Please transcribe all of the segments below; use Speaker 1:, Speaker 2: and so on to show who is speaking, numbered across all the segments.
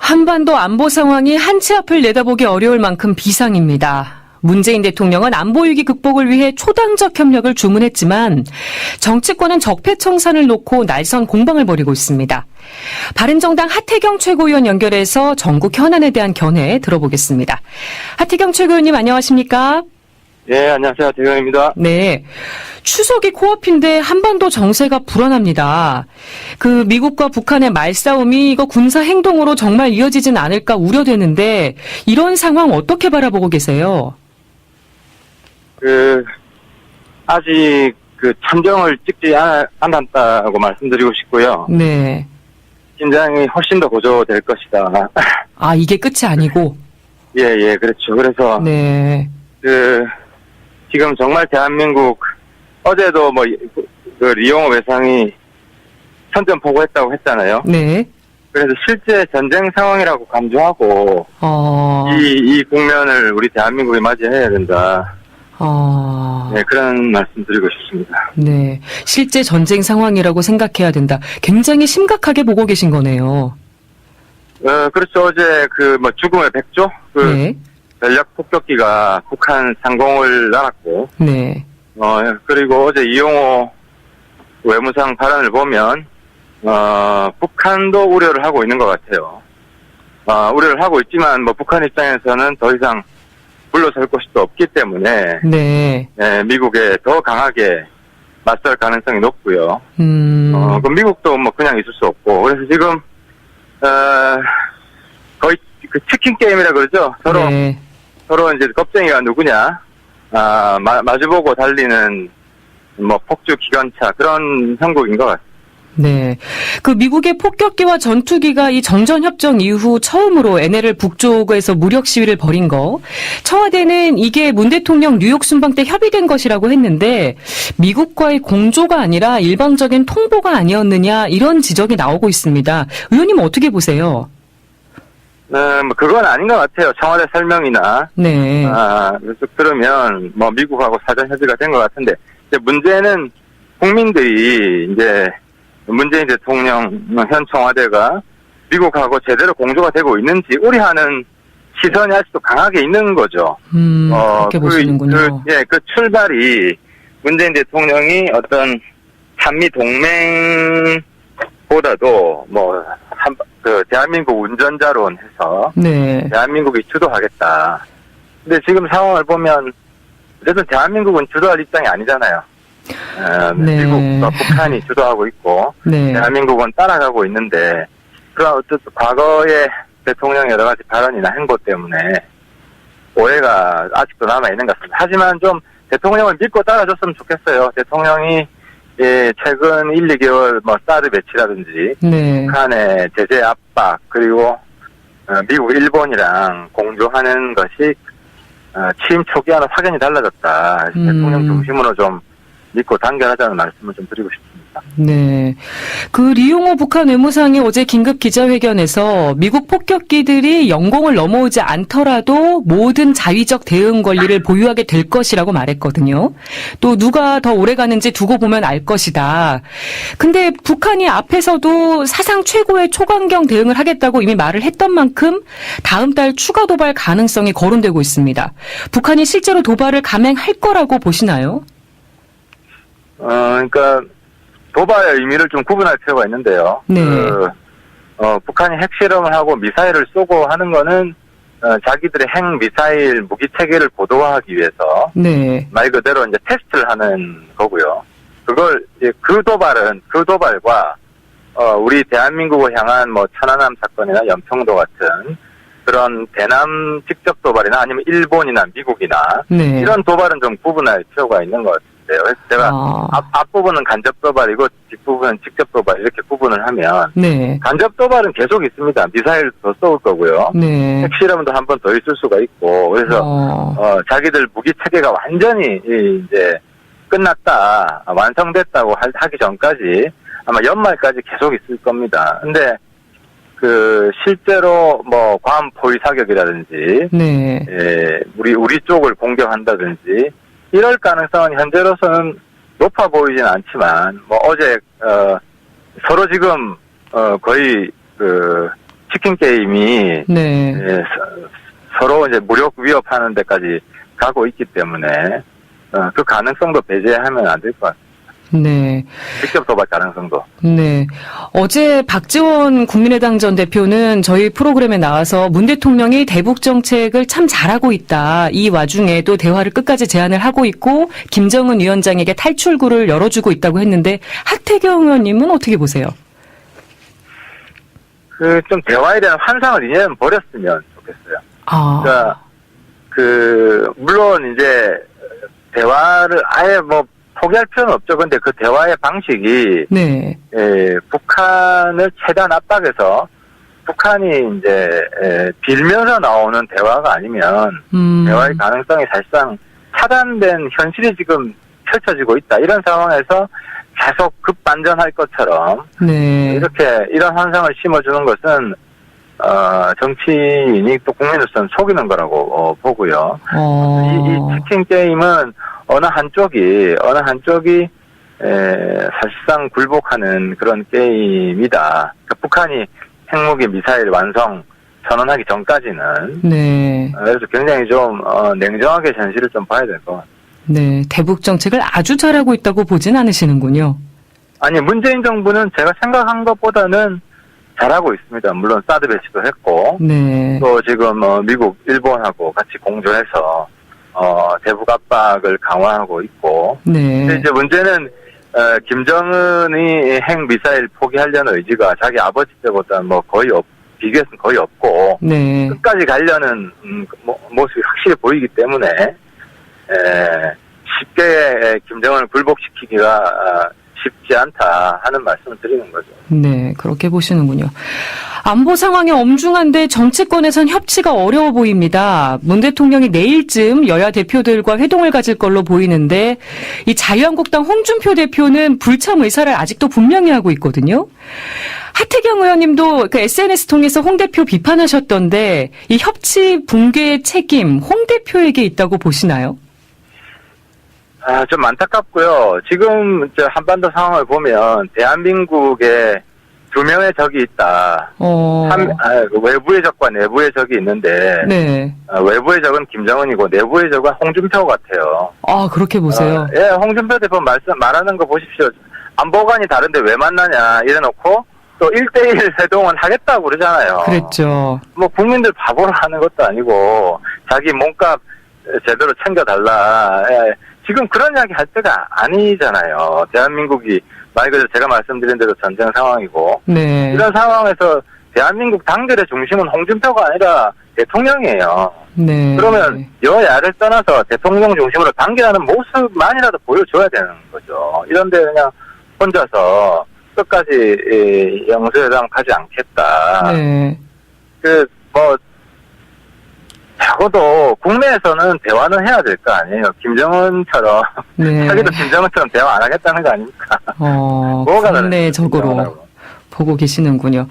Speaker 1: 한반도 안보 상황이 한 치 앞을 내다보기 어려울 만큼 비상입니다. 문재인 대통령은 안보위기 극복을 위해 초당적 협력을 주문했지만 정치권은 적폐청산을 놓고 날선 공방을 벌이고 있습니다. 바른정당 하태경 최고위원 연결해서 전국 현안에 대한 견해 들어보겠습니다. 하태경 최고위원님 안녕하십니까?
Speaker 2: 네, 안녕하세요. 하태경입니다.
Speaker 1: 네. 추석이 코앞인데 한반도 정세가 불안합니다. 미국과 북한의 말싸움이 이거 군사 행동으로 정말 이어지진 않을까 우려되는데 이런 상황 어떻게 바라보고 계세요?
Speaker 2: 아직 참정을 찍지 않았다고 말씀드리고 싶고요.
Speaker 1: 네.
Speaker 2: 긴장이 훨씬 더 고조될 것이다.
Speaker 1: 아, 이게 끝이 아니고?
Speaker 2: 예, 그렇죠. 그래서,
Speaker 1: 네.
Speaker 2: 지금 정말 대한민국, 어제도 리용호 외상이 선전포고했다고 했잖아요.
Speaker 1: 네.
Speaker 2: 그래서 실제 전쟁 상황이라고 강조하고, 이 국면을 우리 대한민국이 맞이해야 된다. 네, 그런 말씀 드리고 싶습니다.
Speaker 1: 네. 실제 전쟁 상황이라고 생각해야 된다. 굉장히 심각하게 보고 계신 거네요.
Speaker 2: 그렇죠. 어제 죽음의 백조?
Speaker 1: 네.
Speaker 2: 전략 폭격기가 북한 상공을 날았고,
Speaker 1: 네.
Speaker 2: 그리고 어제 이용호 외무상 발언을 보면, 북한도 우려를 하고 있는 것 같아요. 우려를 하고 있지만, 북한 입장에서는 더 이상 물러설 곳이 또 없기 때문에,
Speaker 1: 네.
Speaker 2: 미국에 더 강하게 맞설 가능성이 높고요. 그럼 미국도 그냥 있을 수 없고, 그래서 지금, 거의 치킨 게임이라 그러죠. 서로 이제 겁쟁이가 누구냐, 마주보고 달리는, 폭주 기관차, 그런 형국인 것 같습니다.
Speaker 1: 네. 미국의 폭격기와 전투기가 이 정전협정 이후 처음으로 NLL 북쪽에서 무력 시위를 벌인 거. 청와대는 이게 문 대통령 뉴욕 순방 때 협의된 것이라고 했는데 미국과의 공조가 아니라 일방적인 통보가 아니었느냐 이런 지적이 나오고 있습니다. 의원님 어떻게 보세요?
Speaker 2: 그건 아닌 것 같아요. 청와대 설명이나.
Speaker 1: 네.
Speaker 2: 그래서 그러면, 미국하고 사전 협의가 된 것 같은데, 이제 문제는 국민들이 이제 문재인 대통령 현 청와대가 미국하고 제대로 공조가 되고 있는지 우려하는 시선이 아직도 강하게 있는 거죠.
Speaker 1: 그렇게 보시는군요.
Speaker 2: 그 출발이 문재인 대통령이 한미 동맹보다도 대한민국 운전자론 해서
Speaker 1: 네.
Speaker 2: 대한민국이 주도하겠다. 근데 지금 상황을 보면 어쨌든 대한민국은 주도할 입장이 아니잖아요.
Speaker 1: 네.
Speaker 2: 미국과 북한이 주도하고 있고
Speaker 1: 네.
Speaker 2: 대한민국은 따라가고 있는데 그런 어쨌든 과거의 대통령의 여러 가지 발언이나 행보 때문에 오해가 아직도 남아있는 것 같습니다. 하지만 좀 대통령을 믿고 따라줬으면 좋겠어요. 대통령이 최근 1, 2개월 사드 배치라든지
Speaker 1: 네.
Speaker 2: 북한의 제재 압박 그리고 미국, 일본이랑 공조하는 것이 취임 초기와는 확연히 달라졌다. 대통령 중심으로 좀 믿고 단결하자는 말씀을 좀 드리고 싶습니다.
Speaker 1: 네. 리용호 북한 외무상이 어제 긴급 기자회견에서 미국 폭격기들이 영공을 넘어오지 않더라도 모든 자위적 대응 권리를 보유하게 될 것이라고 말했거든요. 또 누가 더 오래 가는지 두고 보면 알 것이다. 근데 북한이 앞에서도 사상 최고의 초강경 대응을 하겠다고 이미 말을 했던 만큼 다음 달 추가 도발 가능성이 거론되고 있습니다. 북한이 실제로 도발을 감행할 거라고 보시나요?
Speaker 2: 그러니까 도발의 의미를 좀 구분할 필요가 있는데요.
Speaker 1: 네.
Speaker 2: 북한이 핵실험을 하고 미사일을 쏘고 하는 거는 자기들의 핵 미사일 무기 체계를 고도화하기 위해서
Speaker 1: 네.
Speaker 2: 말 그대로 이제 테스트를 하는 거고요. 그걸 이제 그 도발과 우리 대한민국을 향한 천안함 사건이나 연평도 같은 그런 대남 직접 도발이나 아니면 일본이나 미국이나
Speaker 1: 네.
Speaker 2: 이런 도발은 좀 구분할 필요가 있는 것 같아요. 그래서 제가 앞부분은 간접 도발이고 뒷부분은 직접 도발 이렇게 구분을 하면
Speaker 1: 네.
Speaker 2: 간접 도발은 계속 있습니다. 미사일도 더 쏘을 거고요.
Speaker 1: 네.
Speaker 2: 핵실험도 한 번 더 있을 수가 있고 그래서 자기들 무기 체계가 완전히 이제 끝났다, 완성됐다고 하기 전까지 아마 연말까지 계속 있을 겁니다. 근데 실제로 괌 포위 사격이라든지
Speaker 1: 네.
Speaker 2: 우리 쪽을 공격한다든지 이럴 가능성은 현재로서는 높아 보이진 않지만 어제 서로 지금 거의 치킨 게임이
Speaker 1: 네.
Speaker 2: 서로 이제 무력 위협하는 데까지 가고 있기 때문에 그 가능성도 배제하면 안 될 것 같습니다.
Speaker 1: 네.
Speaker 2: 직접 도박 가능성도.
Speaker 1: 네. 어제 박지원 국민의당 전 대표는 저희 프로그램에 나와서 문 대통령이 대북 정책을 참 잘하고 있다. 이 와중에도 대화를 끝까지 제안을 하고 있고 김정은 위원장에게 탈출구를 열어주고 있다고 했는데 하태경 의원님은 어떻게 보세요?
Speaker 2: 좀 대화에 대한 환상을 이제는 버렸으면 좋겠어요.
Speaker 1: 아.
Speaker 2: 그러니까 물론 이제 대화를 아예 뭐 포기할 필요는 없죠. 근데 그 대화의 방식이
Speaker 1: 네.
Speaker 2: 북한을 최대한 압박해서 북한이 이제 빌면서 나오는 대화가 아니면 대화의 가능성이 사실상 차단된 현실이 지금 펼쳐지고 있다. 이런 상황에서 계속 급반전할 것처럼
Speaker 1: 네.
Speaker 2: 이렇게 이런 환상을 심어주는 것은 정치인이 또 국민으로서는 속이는 거라고 보고요. 이 치킨 게임은 어느 한쪽이 사실상 굴복하는 그런 게임이다. 그러니까 북한이 핵무기 미사일 완성 선언하기 전까지는.
Speaker 1: 네.
Speaker 2: 그래서 굉장히 좀 냉정하게 현실을 좀 봐야 될 것 같아요.
Speaker 1: 네. 대북 정책을 아주 잘하고 있다고 보진 않으시는군요.
Speaker 2: 아니, 문재인 정부는 제가 생각한 것보다는 잘하고 있습니다. 물론 사드 배치도 했고,
Speaker 1: 네.
Speaker 2: 또 지금 미국, 일본하고 같이 공조해서 대북 압박을 강화하고 있고.
Speaker 1: 네.
Speaker 2: 근데 이제 문제는 김정은이 핵 미사일 포기하려는 의지가 자기 아버지 때보다 뭐 비교해서는 거의 없고.
Speaker 1: 네.
Speaker 2: 끝까지 가려는 모습이 확실히 보이기 때문에 쉽게 김정은을 굴복시키기가 쉽지 않다 하는 말씀을 드리는 거죠.
Speaker 1: 네, 그렇게 보시는군요. 안보 상황이 엄중한데 정치권에선 협치가 어려워 보입니다. 문 대통령이 내일쯤 여야 대표들과 회동을 가질 걸로 보이는데 이 자유한국당 홍준표 대표는 불참 의사를 아직도 분명히 하고 있거든요. 하태경 의원님도 그 SNS 통해서 홍 대표 비판하셨던데 이 협치 붕괴의 책임 홍 대표에게 있다고 보시나요?
Speaker 2: 좀 안타깝고요. 지금 한반도 상황을 보면 대한민국에 두 명의 적이 있다. 외부의 적과 내부의 적이 있는데
Speaker 1: 네.
Speaker 2: 외부의 적은 김정은이고 내부의 적은 홍준표 같아요.
Speaker 1: 아, 그렇게 보세요.
Speaker 2: 예, 홍준표 대표 말하는 거 보십시오. 안보관이 다른데 왜 만나냐 이래놓고 또 1대1 회동은 하겠다고 그러잖아요.
Speaker 1: 그랬죠.
Speaker 2: 뭐 국민들 바보로 하는 것도 아니고 자기 몸값 제대로 챙겨달라. 예. 지금 그런 이야기 할 때가 아니잖아요. 대한민국이 말 그대로 제가 말씀드린 대로 전쟁 상황이고.
Speaker 1: 네.
Speaker 2: 이런 상황에서 대한민국 당들의 중심은 홍준표가 아니라 대통령이에요.
Speaker 1: 네.
Speaker 2: 그러면 여야를 떠나서 대통령 중심으로 단결하는 모습만이라도 보여줘야 되는 거죠. 이런데 그냥 혼자서 끝까지 영수회담 가지 않겠다.
Speaker 1: 네.
Speaker 2: 적어도 국내에서는 대화는 해야 될 거 아니에요. 김정은처럼
Speaker 1: 네.
Speaker 2: 자기도 김정은처럼 대화 안 하겠다는 거 아닙니까?
Speaker 1: 국내적으로 보고 계시는군요.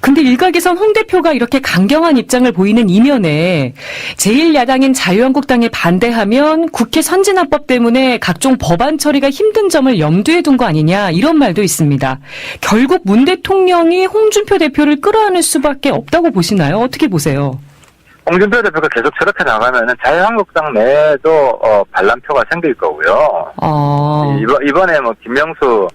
Speaker 1: 근데 일각에선 홍 대표가 이렇게 강경한 입장을 보이는 이면에 제1야당인 자유한국당에 반대하면 국회 선진화법 때문에 각종 법안 처리가 힘든 점을 염두에 둔 거 아니냐 이런 말도 있습니다. 결국 문 대통령이 홍준표 대표를 끌어안을 수밖에 없다고 보시나요? 어떻게 보세요?
Speaker 2: 홍준표 대표가 계속 저렇게 나가면은 자유한국당 내에도 반란표가 생길 거고요. 이번에 뭐 김명수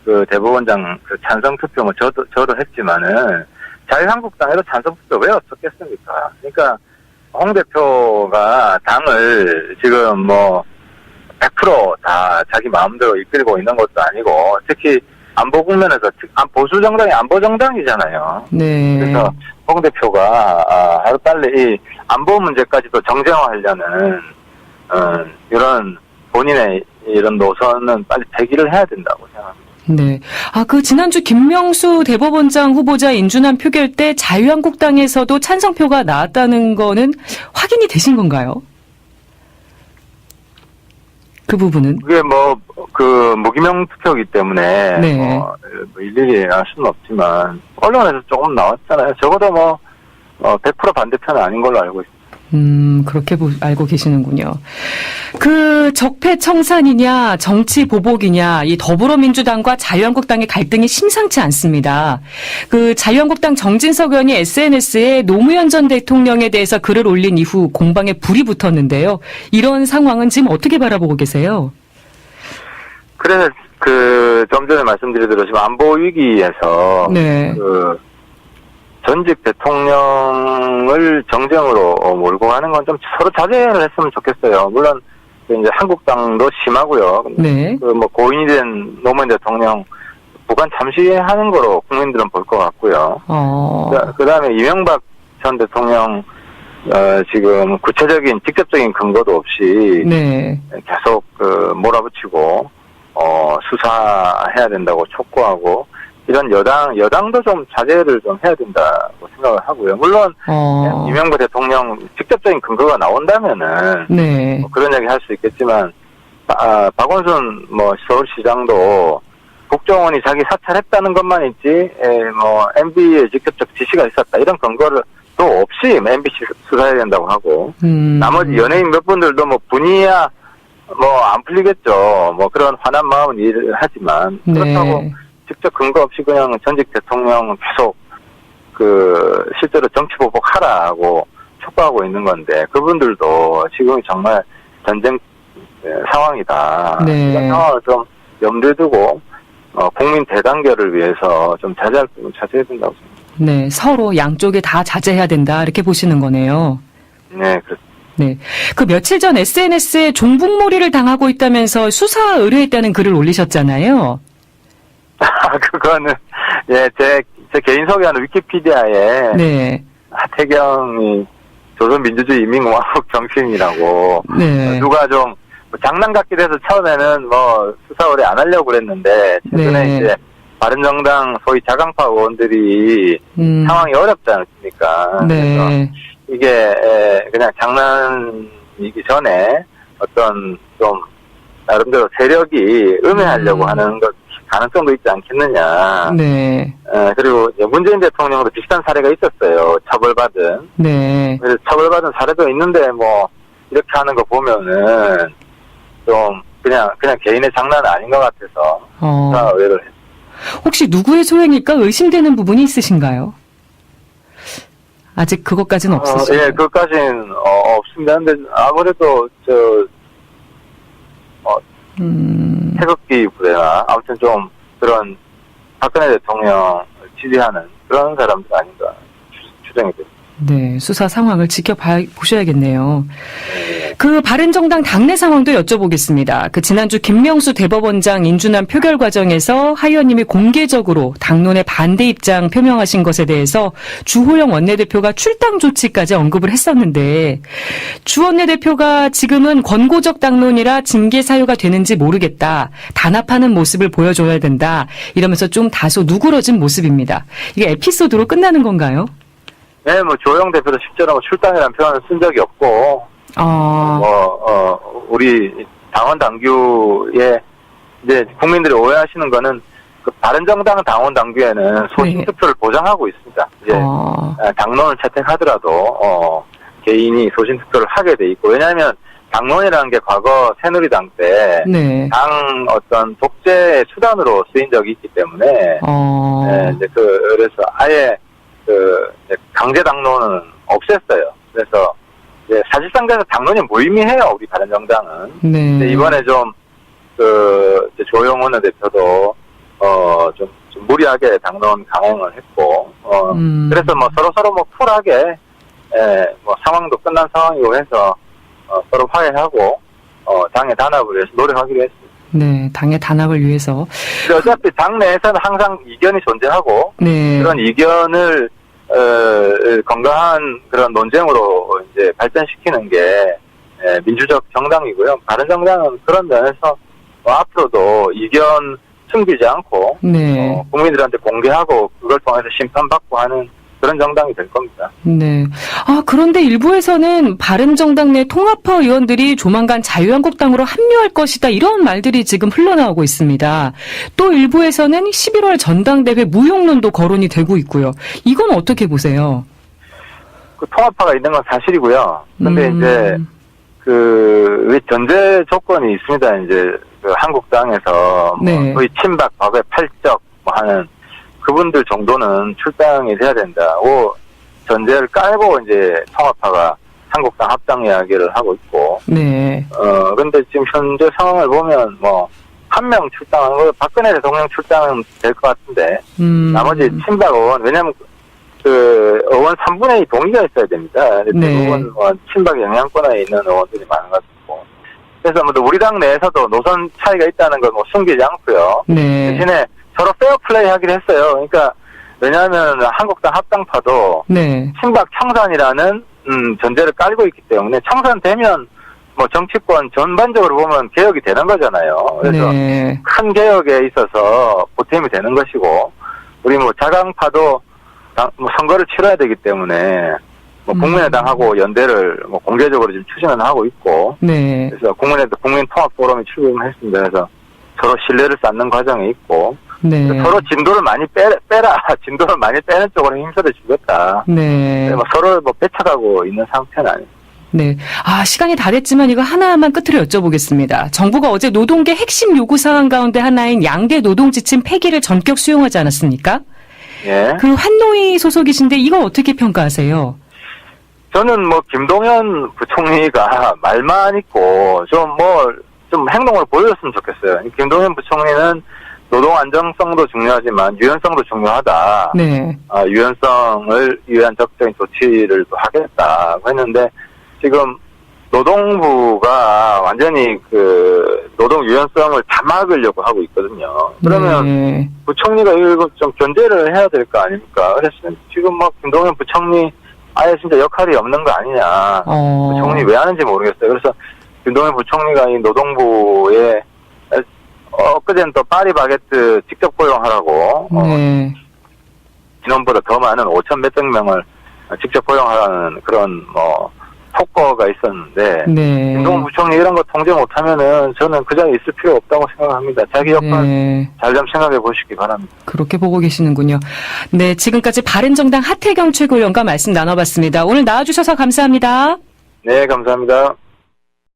Speaker 2: 그 대법원장 그 찬성 투표 뭐 저도 했지만은 자유한국당에도 찬성 투표 왜 없었겠습니까? 그러니까 홍 대표가 당을 지금 뭐 100% 다 자기 마음대로 이끌고 있는 것도 아니고 특히 안보 국면에서 보수 정당이 안보 정당이잖아요.
Speaker 1: 네.
Speaker 2: 그래서 홍 대표가 하루빨리 이 안보 문제까지도 정쟁화하려는 이런 본인의 이런 노선은 빨리 폐기를 해야 된다고 생각합니다.
Speaker 1: 네. 그 지난주 김명수 대법원장 후보자 인준안 표결 때 자유한국당에서도 찬성표가 나왔다는 거는 확인이 되신 건가요? 그 부분은?
Speaker 2: 그게 무기명 투표이기 때문에,
Speaker 1: 네.
Speaker 2: 일일이 알 수는 없지만, 언론에서 조금 나왔잖아요. 적어도 100% 반대편은 아닌 걸로 알고 있습니다.
Speaker 1: 그렇게 알고 계시는군요. 그 적폐청산이냐 정치 보복이냐 이 더불어민주당과 자유한국당의 갈등이 심상치 않습니다. 그 자유한국당 정진석 의원이 SNS에 노무현 전 대통령에 대해서 글을 올린 이후 공방에 불이 붙었는데요. 이런 상황은 지금 어떻게 바라보고 계세요?
Speaker 2: 그래서 좀 전에 말씀드리듯이 지금 안보 위기에서
Speaker 1: 네.
Speaker 2: 전직 대통령을 정쟁으로 몰고 가는 건 좀 서로 자제를 했으면 좋겠어요. 물론 이제 한국당도 심하고요.
Speaker 1: 네.
Speaker 2: 고인이 된 노무현 대통령 북한 참시하는 거로 국민들은 볼 것 같고요. 그다음에 이명박 전 대통령 지금 구체적인 직접적인 근거도 없이
Speaker 1: 네.
Speaker 2: 계속 몰아붙이고 수사해야 된다고 촉구하고 이런 여당도 좀 자제를 좀 해야 된다고 생각을 하고요. 물론 이명박 대통령 직접적인 근거가 나온다면은
Speaker 1: 네.
Speaker 2: 그런 얘기 할 수 있겠지만 박원순 서울시장도 국정원이 자기 사찰했다는 것만 있지 MB의 직접적 지시가 있었다 이런 근거를 또 없이 MB 수사해야 된다고 하고 나머지 연예인 몇 분들도 분이야 안 풀리겠죠. 그런 화난 마음은 이해를 하지만 그렇다고
Speaker 1: 네.
Speaker 2: 직접 근거 없이 그냥 전직 대통령 계속 실제로 정치 보복하라고 촉구하고 있는 건데 그분들도 지금이 정말 전쟁 상황이다.
Speaker 1: 네.
Speaker 2: 이런 상황을 좀 염두에 두고 국민 대단결을 위해서 좀 자제해야 된다고 생각합니다.
Speaker 1: 네, 서로 양쪽에 다 자제해야 된다 이렇게 보시는 거네요.
Speaker 2: 네, 그렇습니다.
Speaker 1: 네. 그 며칠 전 SNS에 종북몰이를 당하고 있다면서 수사 의뢰했다는 글을 올리셨잖아요.
Speaker 2: 그거는 제 개인 소개하는 위키피디아에
Speaker 1: 네.
Speaker 2: 하태경이 조선민주주의 인민공화국 정신이라고
Speaker 1: 네.
Speaker 2: 누가 좀 장난 같기도 해서 처음에는 수사 의뢰 안 하려고 그랬는데 최근에
Speaker 1: 네.
Speaker 2: 이제 바른정당 소위 자강파 의원들이 상황이 어렵지 않습니까?
Speaker 1: 네.
Speaker 2: 그래서 이게 그냥 장난이기 전에 어떤 좀 나름대로 세력이 음해하려고 하는 것 가능성도 있지 않겠느냐.
Speaker 1: 네.
Speaker 2: 그리고 이제 문재인 대통령도 비슷한 사례가 있었어요. 처벌받은.
Speaker 1: 네.
Speaker 2: 그래서 처벌받은 사례도 있는데 이렇게 하는 거 보면은 좀 그냥 개인의 장난은 아닌 것 같아서 수사 의뢰를 했습니다.
Speaker 1: 혹시 누구의 소행일까 의심되는 부분이 있으신가요? 아직 그것까지는 없으시죠?
Speaker 2: 예, 그것까지는 없습니다. 근데 아무래도 태극기 부대나 아무튼 좀 그런 박근혜 대통령 지지하는 그런 사람들 아닌가 추정이 됩니다.
Speaker 1: 네, 수사 상황을 지켜보셔야겠네요. 그 바른정당 당내 상황도 여쭤보겠습니다. 그 지난주 김명수 대법원장 인준안 표결 과정에서 하 의원님이 공개적으로 당론의 반대 입장 표명하신 것에 대해서 주호영 원내대표가 출당 조치까지 언급을 했었는데 주 원내대표가 지금은 권고적 당론이라 징계 사유가 되는지 모르겠다. 단합하는 모습을 보여줘야 된다. 이러면서 좀 다소 누그러진 모습입니다. 이게 에피소드로 끝나는 건가요?
Speaker 2: 네, 조영 대표도 실제로 출당이라는 표현을 쓴 적이 없고, 우리 당원 당규에 이제 국민들이 오해하시는 거는 그 바른정당 당원 당규에는 소신
Speaker 1: 네.
Speaker 2: 투표를 보장하고 있습니다. 이제 당론을 채택하더라도 개인이 소신 투표를 하게 돼 있고, 왜냐하면 당론이라는 게 과거 새누리당 때
Speaker 1: 네.
Speaker 2: 당 어떤 독재 수단으로 쓰인 적이 있기 때문에 이제 그래서 아예 이제 강제 당론은 없앴어요. 그래서 이제 사실상 그래서 당론이 무의미해요. 우리 바른정당은.
Speaker 1: 네.
Speaker 2: 근데 이번에 좀 이제 조영 원내대표도 좀 무리하게 당론 강행을 했고 그래서 서로 쿨하게 상황도 끝난 상황이고 해서 서로 화해하고 당의 단합을 위해서 노력하기로 했습니다.
Speaker 1: 네, 당의 단합을 위해서.
Speaker 2: 근데 어차피 당내에서는 항상 이견이 존재하고
Speaker 1: 네.
Speaker 2: 그런 이견을 건강한 그런 논쟁으로 이제 발전시키는 게 민주적 정당이고요. 바른정당은 그런 면에서 앞으로도 이견 숨기지 않고
Speaker 1: 네.
Speaker 2: 국민들한테 공개하고 그걸 통해서 심판받고 하는 그런 정당이 될 겁니다.
Speaker 1: 네. 그런데 일부에서는 바른정당 내 통합파 의원들이 조만간 자유한국당으로 합류할 것이다. 이런 말들이 지금 흘러나오고 있습니다. 또 일부에서는 11월 전당대회 무용론도 거론이 되고 있고요. 이건 어떻게 보세요?
Speaker 2: 그 통합파가 있는 건 사실이고요. 근데 이제 왜 전제 조건이 있습니다. 이제 그 한국당에서
Speaker 1: 네.
Speaker 2: 뭐 거의 친박, 과거의 팔적 뭐 하는 그분들 정도는 출당이 돼야 된다고 전제를 깔고 이제 통합파가 한국당 합당 이야기를 하고 있고.
Speaker 1: 네.
Speaker 2: 근데 지금 현재 상황을 보면 뭐 한 명 출당하는 거 박근혜 대통령 출당은 될 것 같은데 나머지 친박 의원 왜냐하면 그 의원 3분의 2 동의가 있어야 됩니다.
Speaker 1: 네.
Speaker 2: 대부분 뭐 친박 영향권에 있는 의원들이 많아가지고 그래서 뭐 우리 당 내에서도 노선 차이가 있다는 걸 뭐 숨기지 않고요.
Speaker 1: 네.
Speaker 2: 대신에 서로 페어플레이 하기로 했어요. 그러니까 왜냐하면 한국당 합당파도
Speaker 1: 네.
Speaker 2: 친박 청산이라는 전제를 깔고 있기 때문에 청산되면 뭐 정치권 전반적으로 보면 개혁이 되는 거잖아요. 그래서
Speaker 1: 네.
Speaker 2: 큰 개혁에 있어서 보탬이 되는 것이고 우리 뭐 자강파도 뭐 선거를 치러야 되기 때문에 뭐 국민의당하고 연대를 뭐 공개적으로 지금 추진은 하고 있고
Speaker 1: 네.
Speaker 2: 그래서 국민 통합 포럼이 출범했습니다. 그래서 서로 신뢰를 쌓는 과정에 있고
Speaker 1: 네.
Speaker 2: 서로 진도를 많이 빼라 진도를 많이 빼는 쪽으로 힘써를 주겠다.
Speaker 1: 네.
Speaker 2: 뭐 서로 뭐 배척하고 있는 상태는 아닙니다.
Speaker 1: 네. 시간이 다 됐지만 이거 하나만 끝으로 여쭤보겠습니다. 정부가 어제 노동계 핵심 요구 사항 가운데 하나인 양대 노동지침 폐기를 전격 수용하지 않았습니까?
Speaker 2: 예.
Speaker 1: 그 환노위 소속이신데 이거 어떻게 평가하세요?
Speaker 2: 저는 뭐 김동연 부총리가 말만 있고 좀 행동을 보여줬으면 좋겠어요. 김동연 부총리는 노동 안정성도 중요하지만 유연성도 중요하다.
Speaker 1: 네.
Speaker 2: 유연성을 위한 적극적인 조치를 또 하겠다고 했는데 지금 노동부가 완전히 그 노동 유연성을 다 막으려고 하고 있거든요. 그러면
Speaker 1: 네.
Speaker 2: 부총리가 이거 좀 견제를 해야 될 거 아닙니까? 그래서 지금 뭐 김동연 부총리 아예 진짜 역할이 없는 거 아니냐. 부총리 왜 하는지 모르겠어요. 그래서 김동연 부총리가 이 노동부에 엊그제는 또 파리바게뜨 직접 고용하라고
Speaker 1: 네.
Speaker 2: 지난보다 더 많은 5천 몇백 명을 직접 고용하라는 그런 뭐 폭거가 있었는데
Speaker 1: 네.
Speaker 2: 김동연 부총리 이런 거 통제 못하면은 저는 그 자리에 있을 필요 없다고 생각합니다. 자기 역할
Speaker 1: 네.
Speaker 2: 잘 좀 생각해 보시기 바랍니다.
Speaker 1: 그렇게 보고 계시는군요. 네, 지금까지 바른정당 하태경 최고위원과 말씀 나눠봤습니다. 오늘 나와주셔서 감사합니다.
Speaker 2: 네, 감사합니다.